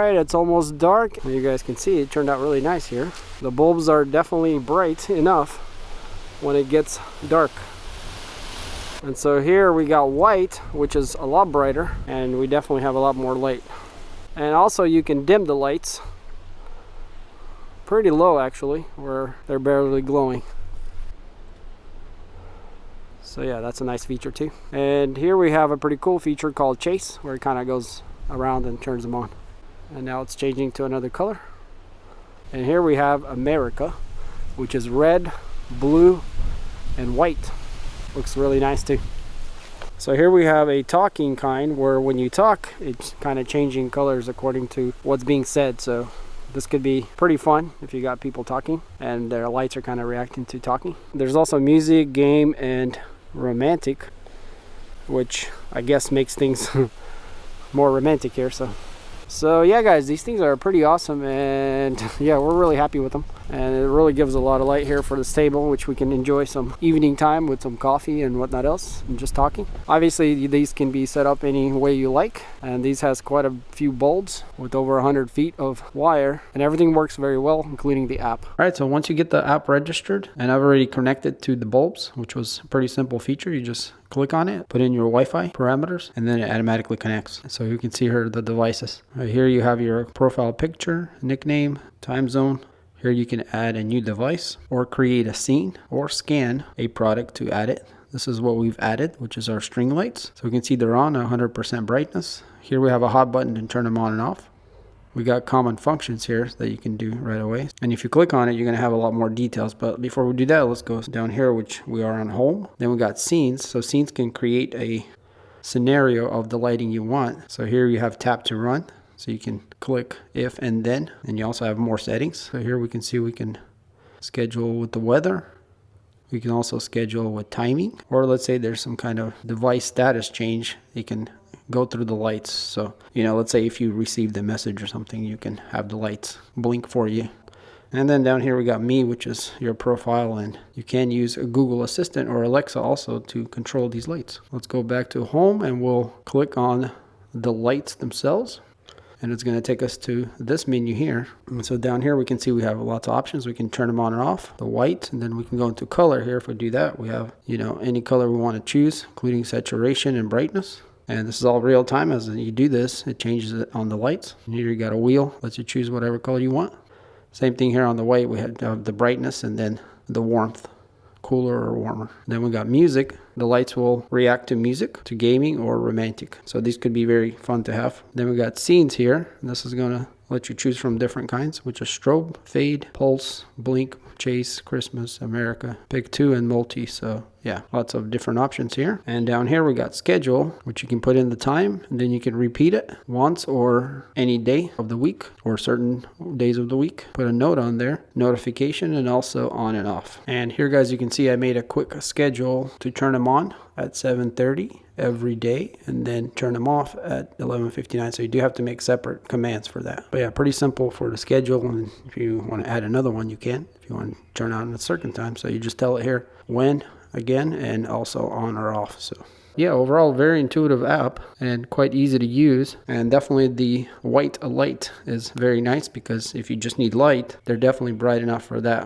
right, it's almost dark. You guys can see it turned out really nice here. The bulbs are definitely bright enough when it gets dark. And so here we got white, which is a lot brighter, and we definitely have a lot more light. And also you can dim the lights pretty low actually, where they're barely glowing. So yeah, that's a nice feature too. And here we have a pretty cool feature called Chase, where it kind of goes around and turns them on. And now it's changing to another color. And here we have America, which is red, blue, and white. Looks really nice too. So here we have a talking kind, where when you talk, it's kind of changing colors according to what's being said. So this could be pretty fun if you got people talking and their lights are kind of reacting to talking. There's also music, game, and romantic, which I guess makes things more romantic here. So yeah guys, these things are pretty awesome, and yeah, we're really happy with them, and it really gives a lot of light here for this table, which we can enjoy some evening time with some coffee and whatnot else and just talking. Obviously these can be set up any way you like, and these has quite a few bulbs with over 100 feet of wire, and everything works very well, including the app. All right, so once you get the app registered, and I've already connected to the bulbs, which was a pretty simple feature. You just click on it, put in your Wi-Fi parameters, and then it automatically connects. So you can see here the devices. Right here you have your profile picture, nickname, time zone. Here you can add a new device or create a scene or scan a product to add it. This is what we've added, which is our string lights. So we can see they're on 100% brightness. Here we have a hot button to turn them on and off. We got common functions here that you can do right away. And if you click on it, you're gonna have a lot more details. But before we do that, let's go down here, which we are on home. Then we got scenes. So scenes can create a scenario of the lighting you want. So here you have tap to run. So you can click if and then, and you also have more settings. So here we can see we can schedule with the weather. We can also schedule with timing, or let's say there's some kind of device status change, you can go through the lights. So, you know, let's say if you received a message or something, you can have the lights blink for you. And then down here we got me, which is your profile, and you can use a Google Assistant or Alexa also to control these lights. Let's go back to home and we'll click on the lights themselves. And it's going to take us to this menu here. And so down here we can see we have lots of options. We can turn them on and off, the white, and then we can go into color here. If we do that, we have, you know, any color we want to choose, including saturation and brightness. And this is all real time. As you do this, it changes it on the lights. And here you got a wheel, lets you choose whatever color you want. Same thing here on the white, we have the brightness and then the warmth, cooler or warmer. Then we got music. The lights will react to music, to gaming, or romantic. So these could be very fun to have. Then we got scenes here. This is gonna let you choose from different kinds, which is strobe, fade, pulse, blink, chase, Christmas, America, pick two, and multi. So yeah, lots of different options here. And down here we got schedule, which you can put in the time, and then you can repeat it once or any day of the week or certain days of the week. Put a note on there, notification, and also on and off. And here guys, you can see I made a quick schedule to turn them on at 7:30 every day, and then turn them off at 11:59. So you do have to make separate commands for that. But yeah, pretty simple for the schedule. And if you want to add another one, you can. If you want to turn on at a certain time, so you just tell it here when, again, and also on or off. So yeah, overall very intuitive app and quite easy to use. And definitely the white light is very nice, because if you just need light, they're definitely bright enough for that.